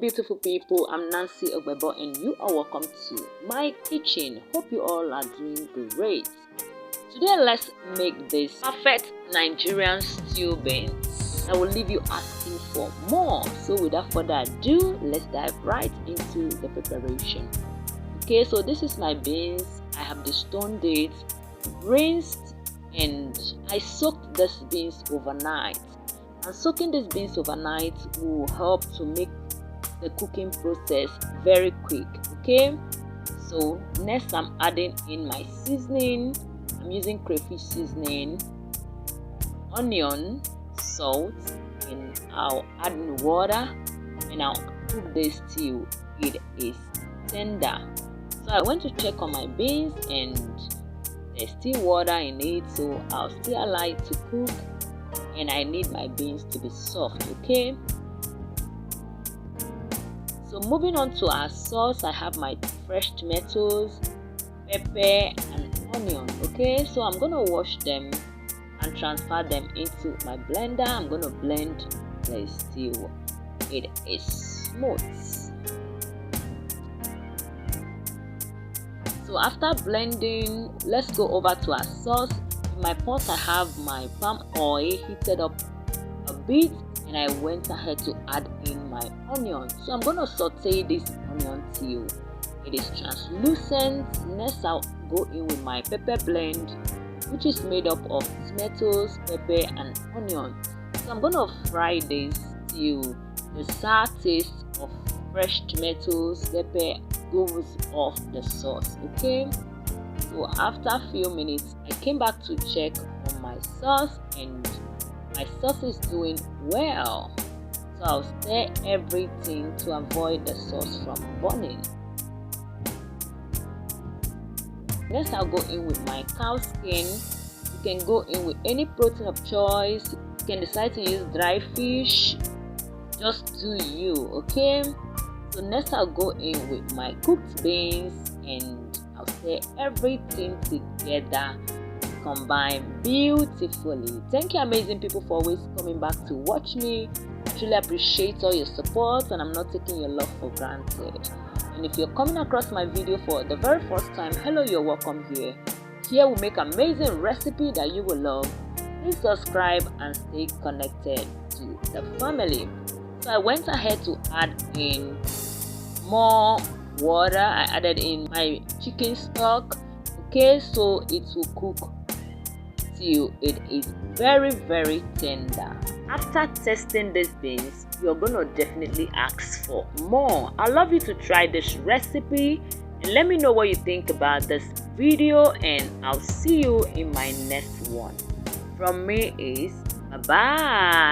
beautiful people, I'm Nancy Ogbebo and you are welcome to my kitchen. Hope you all are doing great. Today let's make this perfect Nigerian stew beans. I will leave you asking for more. So without further ado, let's dive right into the preparation. Okay, so this is my beans. I have destoned it, rinsed, and I soaked these beans overnight. And soaking these beans overnight will help to make the cooking process very quick. Okay, so next I'm adding in my seasoning. I'm using crayfish seasoning, onion, salt, and I'll add in water and I'll cook this till it is tender. So I went to check on my beans and there's still water in it, so I'll still allow it to cook. And I need my beans to be soft. Okay, so moving on to our sauce, I have my fresh tomatoes, pepper and onion. Okay, so I'm gonna wash them and transfer them into my blender. I'm gonna blend the stew. It is smooth. So after blending, let's go over to our sauce. In my pot I have my palm oil heated up a bit and I went ahead to add in my onion. So I'm gonna saute this onion till it is translucent. Next I'll go in with my pepper blend, which is made up of tomatoes, pepper and onion. So I'm gonna fry this till the sour taste of fresh tomatoes, pepper goes off the sauce. Okay, so after a few minutes I came back to check on my sauce and my sauce is doing well. So I'll stir everything to avoid the sauce from burning. Next I'll go in with my cow skin. You can go in with any protein of choice. You can decide to use dry fish. Just do you. Okay, so next I'll go in with my cooked beans and I'll stir everything together, combine beautifully. Thank you amazing people for always coming back to watch me. I truly appreciate all your support and I'm not taking your love for granted. And if you're coming across my video for the very first time, hello, you're welcome here. Here we make amazing recipe that you will love. Please subscribe and stay connected to the family. So I went ahead to add in more water. I added in my chicken stock. Okay, so it will cook till it is very tender. After testing these beans, you're gonna definitely ask for more. I'd love you to try this recipe and let me know what you think about this video, and I'll see you in my next one. From me is bye bye.